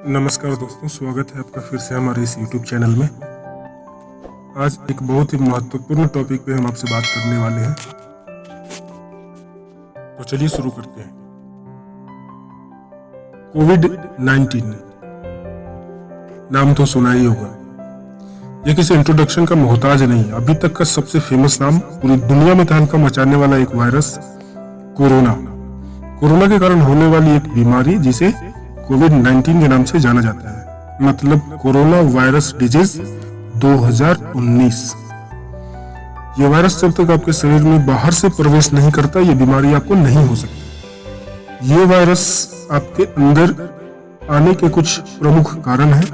नमस्कार दोस्तों, स्वागत है आपका फिर से हमारे इस YouTube चैनल में। आज एक बहुत ही महत्वपूर्ण टॉपिक पे हम आपसे बात करने वाले हैं, तो चलिए शुरू करते हैं। कोविड-19 नाम तो सुना ही होगा। यह किसी इंट्रोडक्शन का मोहताज नहीं। अभी तक का सबसे फेमस नाम, पूरी दुनिया में तहलका मचाने वाला एक वायरस, कोरोना के कारण होने वाली एक बीमारी जिसे कोविड-19 के नाम से जाना जाता है, मतलब कोरोना वायरस डिजीज 2019। यह वायरस जब तक आपके शरीर में बाहर से प्रवेश नहीं करता, यह बीमारी आपको नहीं हो सकती। यह वायरस आपके अंदर आने के कुछ प्रमुख कारण हैं।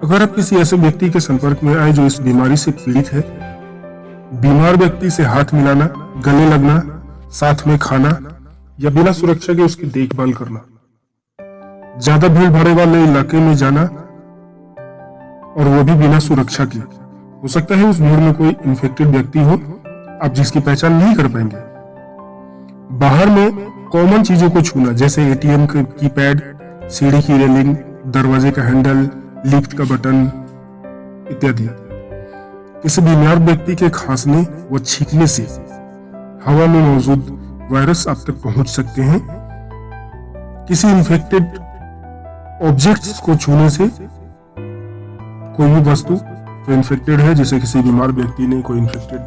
अगर आप किसी ऐसे व्यक्ति के संपर्क में आए जो इस बीमारी से पीड़ित है, बीमार व्यक्ति से हाथ मिलाना, गले लगना, साथ में खाना या बिना सुरक्षा के उसकी देखभाल करना, ज्यादा भीड़ भाड़ वाले इलाके में जाना और वो भी बिना सुरक्षा के, हो सकता है उस भीड़ में कोई इन्फेक्टेड व्यक्ति हो आप जिसकी पहचान नहीं कर पाएंगे। बाहर में कॉमन चीजों को छूना, जैसे एटीएम का कीपैड, सीढ़ी की रेलिंग, दरवाजे का हैंडल, लिफ्ट का बटन इत्यादि। किसी बीमार व्यक्ति के खांसने व छींकने से हवा में मौजूद वायरस आप तक पहुंच सकते हैं। किसी इन्फेक्टेड ऑब्जेक्ट्स को छूने से कोई भी वस्तु जो इन्फेक्टेड है, जैसे किसी बीमार व्यक्ति ने, कोई इन्फेक्टेड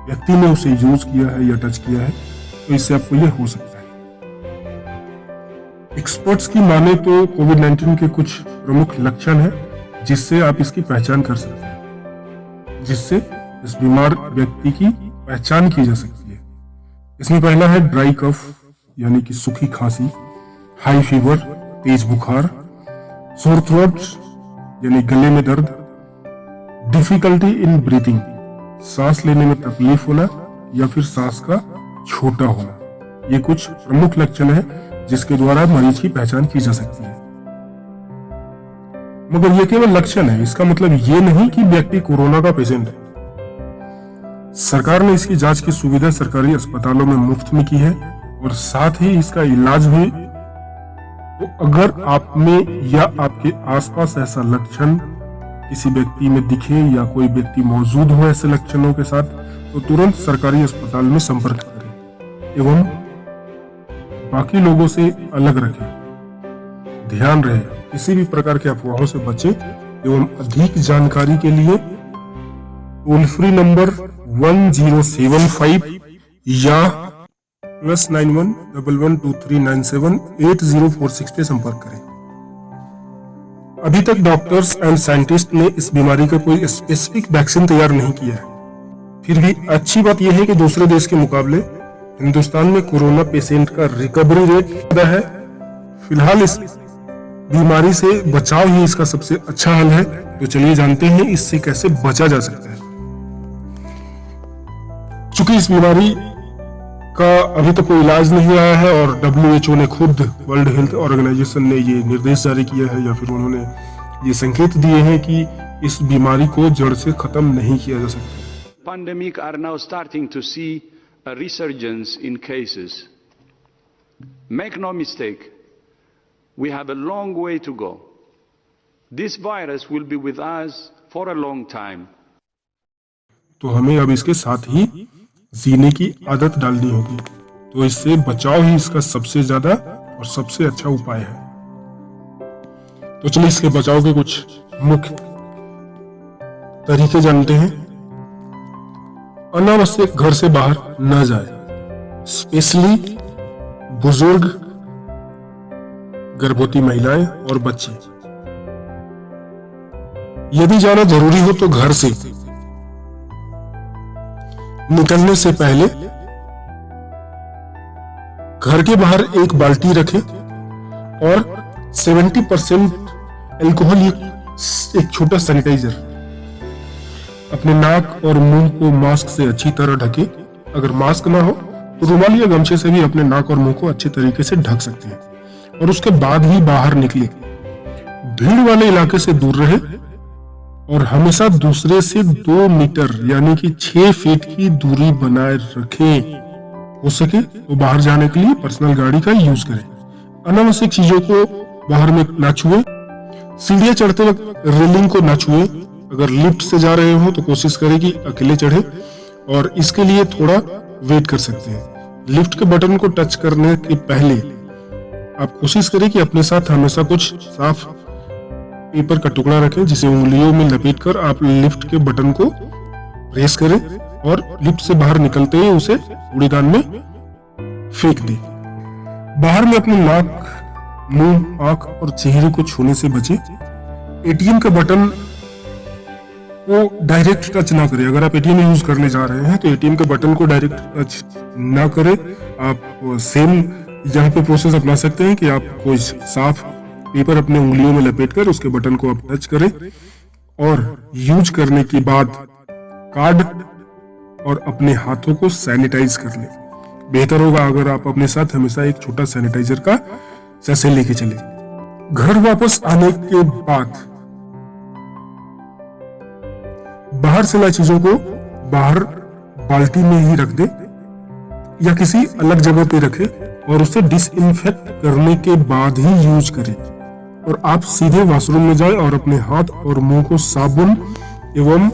व्यक्ति ने उसे यूज किया है या टच किया है, तो इससे आपको यह हो सकता है। एक्सपर्ट्स की माने तो कोविड-19 के कुछ प्रमुख लक्षण हैं जिससे आप इसकी पहचान कर सकते हैं, जिससे इस बीमार व्यक्ति की पहचान की जा सकती है। इसमें पहला है ड्राई कफ, यानी कि सूखी खांसी, हाई फीवर, तेज बुखार, सोर थ्रोट यानी गले में दर्द, डिफिकल्टी इन ब्रीथिंग, सांस लेने में तकलीफ होना या फिर सांस का छोटा होना। ये कुछ प्रमुख लक्षण हैं जिसके द्वारा मरीज की पहचान की जा सकती है। मगर ये केवल लक्षण है, इसका मतलब ये नहीं कि व्यक्ति कोरोना का पेशेंट है। सरकार ने इसकी जांच की सुविधा सरकारी अस्पतालों में मुफ्त में की है और साथ ही इसका इलाज भी। तो अगर आप में या आपके आसपास ऐसा लक्षण किसी व्यक्ति में दिखे या कोई व्यक्ति मौजूद हो ऐसे लक्षणों के साथ, तो तुरंत सरकारी अस्पताल में संपर्क करें एवं बाकी लोगों से अलग रखें। ध्यान रहे, किसी भी प्रकार के अफवाहों से बचें एवं अधिक जानकारी के लिए टोल फ्री नंबर 1075 या +911123978046 पे संपर्क करें। अभी तक डॉक्टर्स एंड साइंटिस्ट ने इस बीमारी का कोई स्पेसिफिक वैक्सीन तैयार नहीं किया है। फिर भी अच्छी बात यह है कि दूसरे देश के मुकाबले हिंदुस्तान में कोरोना पेशेंट का रिकवरी रेट ज्यादा है। फिलहाल इस बीमारी से बचाव ही इसका सबसे अच्छा हल है। तो चलिए जानते हैं इससे कैसे बचा जा सकता है। चूंकि इस बीमारी का अभी तक कोई इलाज नहीं आया है और WHO ने खुद, वर्ल्ड हेल्थ ऑर्गेनाइजेशन ने ये निर्देश जारी किया है या फिर उन्होंने ये संकेत दिए हैं कि इस बीमारी को जड़ से खत्म नहीं किया जा सकता। Pandemic are now starting to see a resurgence in cases. Make no mistake, we have a long way to go. This virus will be with us for a long time. तो हमें अब इसके साथ ही जीने की आदत डालनी होगी। तो इससे बचाव ही इसका सबसे ज्यादा और सबसे अच्छा उपाय है। तो चलिए इसके बचाव के कुछ मुख्य तरीके जानते हैं। अनावश्यक घर से बाहर न जाए, स्पेशली बुजुर्ग, गर्भवती महिलाएं और बच्चे। यदि जाना जरूरी हो तो घर से निकलने से पहले घर के बाहर एक बाल्टी रखें और 70% अल्कोहल, एक छोटा सैनिटाइजर अपने नाक और मुंह को मास्क से अच्छी तरह ढके। अगर मास्क ना हो तो रुमाल या गमछे से भी अपने नाक और मुंह को अच्छे तरीके से ढक सकते हैं और उसके बाद ही बाहर निकले। भीड़ वाले इलाके से दूर रहे और हमेशा दूसरे से 2 मीटर यानी कि 6 फीट की दूरी बनाए रखें। हो सके तो बाहर जाने के लिए पर्सनल गाड़ी का यूज करें। अनावश्यक चीजों को बाहर में ना छुए। सीढ़ियां चढ़ते वक्त रेलिंग को ना छुए। अगर लिफ्ट से जा रहे हो तो कोशिश करें कि अकेले चढ़े, और इसके लिए थोड़ा वेट कर सकते हैं। लिफ्ट के बटन को टच करने के पहले आप कोशिश करें कि अपने साथ हमेशा कुछ साफ पेपर का टुकड़ा रखें, जिसे उंगलियों में लपेटकर आप लिफ्ट के बटन को प्रेस करें और लिफ्ट से बाहर निकलते ही उसे कूड़ेदान में फेंक दें। बाहर में अपने नाक, मुंह, आंख और चेहरे को छूने से बचें। एटीएम के बटन को डायरेक्ट टच ना करें। अगर आप एटीएम यूज करने जा रहे हैं तो एटीएम के बटन को डायरेक्ट टच ना करें। आप सेम यहाँ पे प्रोसेस अपना सकते हैं कि आप कोई साफ पेपर अपने उंगलियों में लपेटकर उसके बटन को आप टच करें और यूज करने के बाद कार्ड और अपने हाथों को सैनिटाइज कर लें। बेहतर होगा अगर आप अपने साथ हमेशा एक छोटा सैनिटाइजर का सैसे लेके चले। घर वापस आने के बाद बाहर से लाई चीजों को बाहर बाल्टी में ही रख दे या किसी अलग जगह पे रखे और उसे डिसइंफेक्ट करने के बाद ही यूज करें। और आप सीधे वॉशरूम में जाएं और अपने हाथ और मुंह को साबुन एवं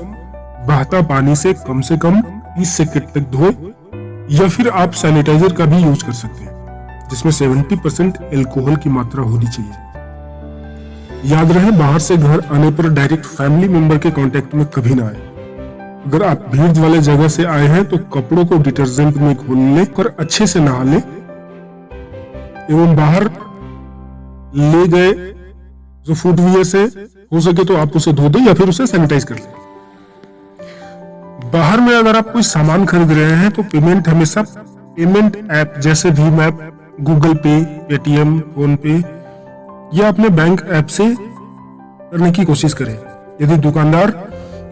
बहता पानी से कम 30 सेकंड तक धोए, या फिर आप सैनिटाइजर का भी यूज कर सकते हैं जिसमें 70% अल्कोहल की मात्रा होनी चाहिए। याद रहे, बाहर से घर आने पर डायरेक्ट फैमिली मेंबर के कांटेक्ट में कभी ना आए। अगर आप भीड़ वाले जगह से आए हैं तो कपड़ों को डिटर्जेंट में घोल लें और अच्छे से नहा लें एवं बाहर ले गए जो फुटवियर से हो सके तो आप उसे धो दें या फिर उसे सैनिटाइज कर लें। बाहर में अगर आप कोई सामान खरीद रहे हैं तो पेमेंट हमेशा पेमेंट ऐप जैसे भीम ऐप, गूगल पे, पेटीएम, फोन पे या अपने बैंक ऐप से करने की कोशिश करें। यदि दुकानदार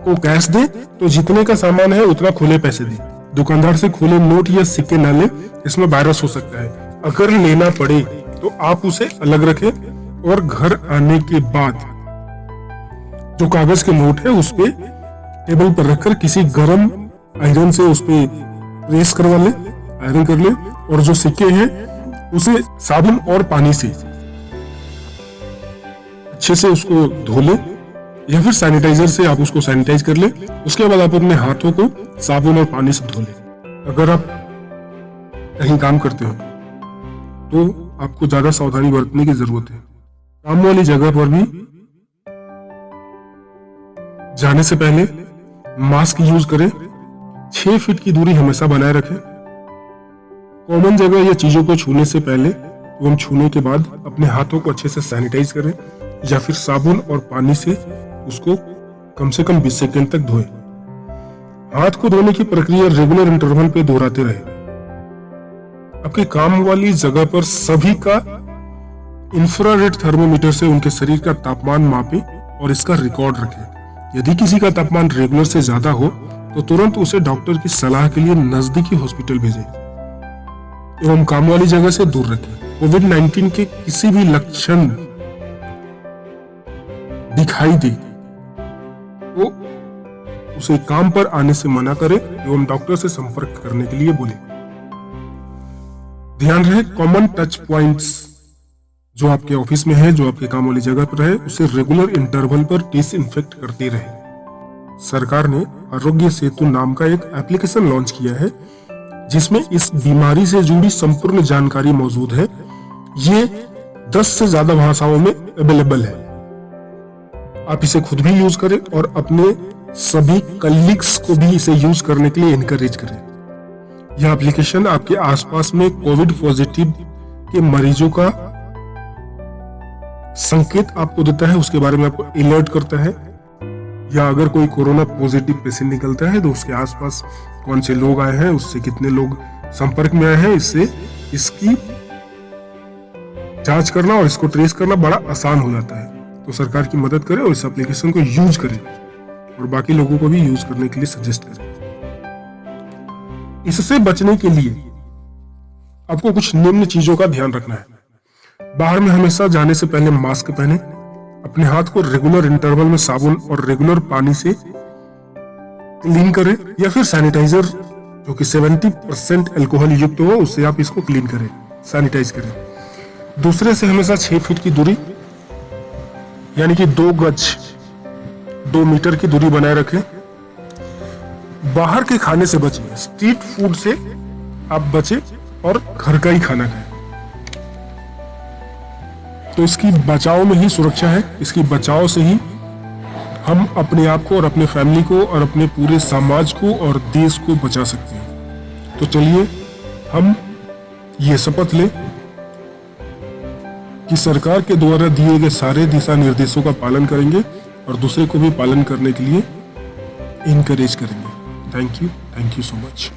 को कैश दे तो जितने का सामान है उतना खुले पैसे दे। दुकानदार से खुले नोट या सिक्के न ले, इसमें वायरस हो सकता है। अगर लेना पड़े तो आप उसे अलग रखें और घर आने के बाद जो कागज के नोट है उस पे टेबल पर रखकर किसी गरम आयरन से उस पे प्रेस करवा ले, आयरन कर ले, और जो सिक्के हैं उसे साबुन और पानी से अच्छे से उसको धो ले या फिर सैनिटाइजर से आप उसको सैनिटाइज कर ले। उसके बाद आप अपने हाथों को साबुन और पानी से धो ले। अगर आप कहीं काम करते हो तो आपको ज्यादा सावधानी बरतने की जरूरत है। काम वाली जगह पर भी जाने से पहले मास्क यूज करें। 6 फीट की दूरी हमेशा बनाए रखें। कॉमन जगह या चीजों को छूने से पहले एवं छूने के बाद अपने हाथों को अच्छे से सैनिटाइज करें या फिर साबुन और पानी से उसको कम से कम 20 सेकंड तक धोएं। हाथ को धोने की प्रक्रिया रेगुलर इंटरवल पे दोहराते रहे। आपके काम वाली जगह पर सभी का इंफ्रारेड थर्मोमीटर से उनके शरीर का तापमान मापें और इसका रिकॉर्ड रखें। यदि किसी का तापमान रेगुलर से ज्यादा हो तो तुरंत उसे डॉक्टर की सलाह के लिए नजदीकी हॉस्पिटल भेजें एवं काम वाली जगह से दूर रखें। कोविड-19 के किसी भी लक्षण दिखाई दे तो उसे काम पर आने से मना करें एवं डॉक्टर से संपर्क करने के लिए बोले। ध्यान रहे, कॉमन टच पॉइंट्स जो आपके ऑफिस में है, जो आपके काम वाली जगह पर है, उसे रेगुलर इंटरवल पर डिसइंफेक्ट करते रहे। सरकार ने आरोग्य सेतु नाम का एक एप्लीकेशन लॉन्च किया है जिसमें इस बीमारी से जुड़ी संपूर्ण जानकारी मौजूद है। ये 10 से ज्यादा भाषाओं में अवेलेबल है। आप इसे खुद भी यूज करें और अपने सभी कलीग्स को भी इसे यूज करने के लिए इनकरेज करें। यह एप्लीकेशन आपके आसपास में कोविड पॉजिटिव के मरीजों का संकेत आपको देता है, उसके बारे में आपको अलर्ट करता है, या अगर कोई कोरोना पॉजिटिव पेशेंट निकलता है तो उसके आसपास कौन से लोग आए हैं, उससे कितने लोग संपर्क में आए हैं, इससे इसकी जांच करना और इसको ट्रेस करना बड़ा आसान हो जाता है। तो सरकार की मदद करें और इस एप्लीकेशन को यूज करें और बाकी लोगों को भी यूज करने के लिए सजेस्ट करें। इससे बचने के लिए आपको कुछ निम्न चीजों का ध्यान रखना है। बाहर में हमेशा जाने से पहले मास्क पहने, अपने हाथ को रेगुलर इंटरवल में साबुन और रेगुलर पानी से क्लीन करें या फिर सैनिटाइजर जो कि 70% अल्कोहल युक्त हो उससे आप इसको क्लीन करें, सैनिटाइज करें। दूसरे से हमेशा 6 फीट की दूरी यानी कि 2 गज 2 मीटर की दूरी बनाए रखें। बाहर के खाने से बचिए, स्ट्रीट फूड से आप बचे और घर का ही खाना खाएं। तो इसकी बचाव में ही सुरक्षा है, इसकी बचाव से ही हम अपने आप को और अपने फैमिली को और अपने पूरे समाज को और देश को बचा सकते हैं। तो चलिए हम ये शपथ लें कि सरकार के द्वारा दिए गए सारे दिशा निर्देशों का पालन करेंगे और दूसरे को भी पालन करने के लिए इनकरेज करेंगे। Thank you so much.